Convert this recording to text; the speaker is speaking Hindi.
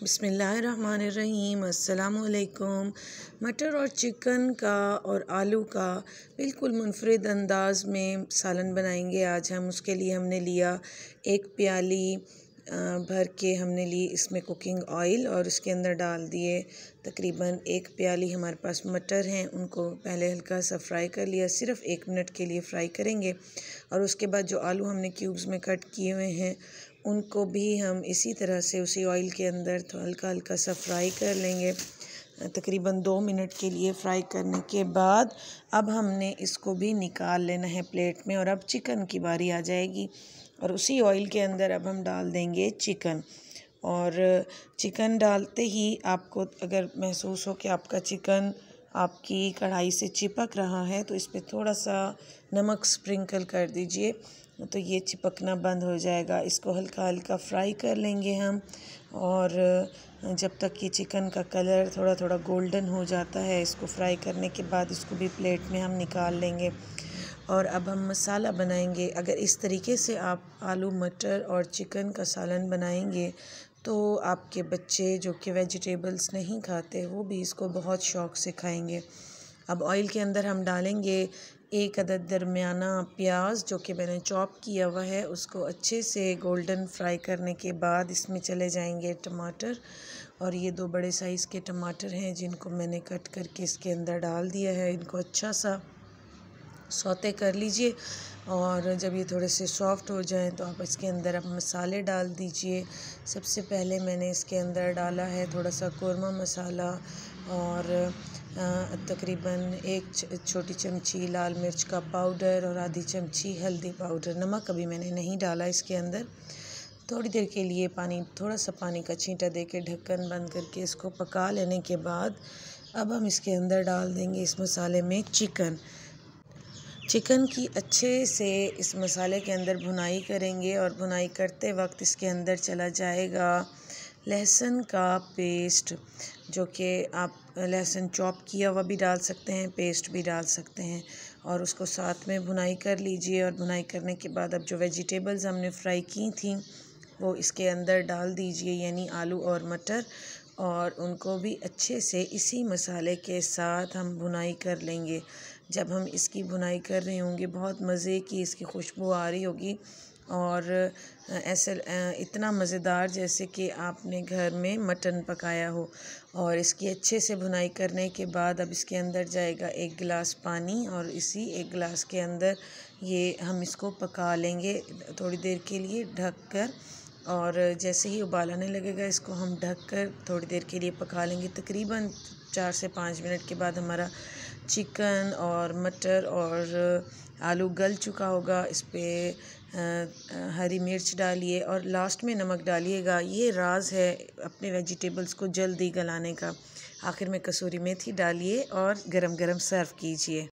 बिस्मिल्लाहिर्रहमानिर्रहीम। अस्सलामुअलैकुम। मटर और चिकन का और आलू का बिल्कुल मुनफरिद अंदाज़ में सालन बनाएंगे आज हम। उसके लिए हमने लिया एक प्याली भर के हमने ली इसमें कुकिंग ऑयल और उसके अंदर डाल दिए तकरीबन एक प्याली। हमारे पास मटर हैं, उनको पहले हल्का सा फ्राई कर लिया, सिर्फ़ 1 मिनट के लिए फ्राई करेंगे। और उसके बाद जो आलू हमने क्यूब्स में कट किए हुए हैं उनको भी हम इसी तरह से उसी ऑयल के अंदर तो हल्का हल्का सा फ्राई कर लेंगे। तकरीबन 2 मिनट के लिए फ्राई करने के बाद अब हमने इसको भी निकाल लेना है प्लेट में। और अब चिकन की बारी आ जाएगी और उसी ऑयल के अंदर अब हम डाल देंगे चिकन। और चिकन डालते ही आपको अगर महसूस हो कि आपका चिकन आपकी कढ़ाई से चिपक रहा है तो इस पर थोड़ा सा नमक स्प्रिंकल कर दीजिए, तो ये चिपकना बंद हो जाएगा। इसको हल्का हल्का फ्राई कर लेंगे हम। और जब तक कि चिकन का कलर थोड़ा थोड़ा गोल्डन हो जाता है, इसको फ्राई करने के बाद इसको भी प्लेट में हम निकाल लेंगे। और अब हम मसाला बनाएंगे। अगर इस तरीके से आप आलू मटर और चिकन का सालन बनाएंगे तो आपके बच्चे जो कि वेजिटेबल्स नहीं खाते वो भी इसको बहुत शौक़ से खाएंगे। अब ऑयल के अंदर हम डालेंगे 1 अदद दरमियाना प्याज जो कि मैंने चॉप किया हुआ है। उसको अच्छे से गोल्डन फ्राई करने के बाद इसमें चले जाएंगे टमाटर। और ये 2 बड़े साइज़ के टमाटर हैं जिनको मैंने कट करके इसके अंदर डाल दिया है। इनको अच्छा सा सौते कर लीजिए और जब ये थोड़े से सॉफ़्ट हो जाएं तो आप इसके अंदर अब मसाले डाल दीजिए। सबसे पहले मैंने इसके अंदर डाला है थोड़ा सा कोरमा मसाला और तकरीबन 1 छोटी चमची लाल मिर्च का पाउडर और आधी चमची हल्दी पाउडर। नमक अभी मैंने नहीं डाला इसके अंदर। थोड़ी देर के लिए थोड़ा सा पानी का छींटा दे के ढक्कन बंद करके इसको पका लेने के बाद अब हम इसके अंदर डाल देंगे इस मसाले में चिकन की अच्छे से इस मसाले के अंदर भुनाई करेंगे। और भुनाई करते वक्त इसके अंदर चला जाएगा लहसुन का पेस्ट, जो कि आप लहसुन चॉप किया हुआ भी डाल सकते हैं, पेस्ट भी डाल सकते हैं। और उसको साथ में भुनाई कर लीजिए। और भुनाई करने के बाद अब जो वेजिटेबल्स हमने फ्राई की थी वो इसके अंदर डाल दीजिए, यानी आलू और मटर। और उनको भी अच्छे से इसी मसाले के साथ हम भुनाई कर लेंगे। जब हम इसकी भुनाई कर रहे होंगे बहुत मज़े की इसकी खुशबू आ रही होगी और ऐसे इतना मज़ेदार जैसे कि आपने घर में मटन पकाया हो। और इसकी अच्छे से भुनाई करने के बाद अब इसके अंदर जाएगा 1 गिलास पानी और इसी 1 गिलास के अंदर ये हम इसको पका लेंगे थोड़ी देर के लिए ढक कर। और जैसे ही उबाल आने लगेगा इसको हम ढक कर थोड़ी देर के लिए पका लेंगे। तकरीबन 4 से 5 मिनट के बाद हमारा चिकन और मटर और आलू गल चुका होगा। इस पर हरी मिर्च डालिए और लास्ट में नमक डालिएगा। ये राज है अपने वेजिटेबल्स को जल्दी गलाने का। आखिर में कसूरी मेथी डालिए और गरम गरम सर्व कीजिए।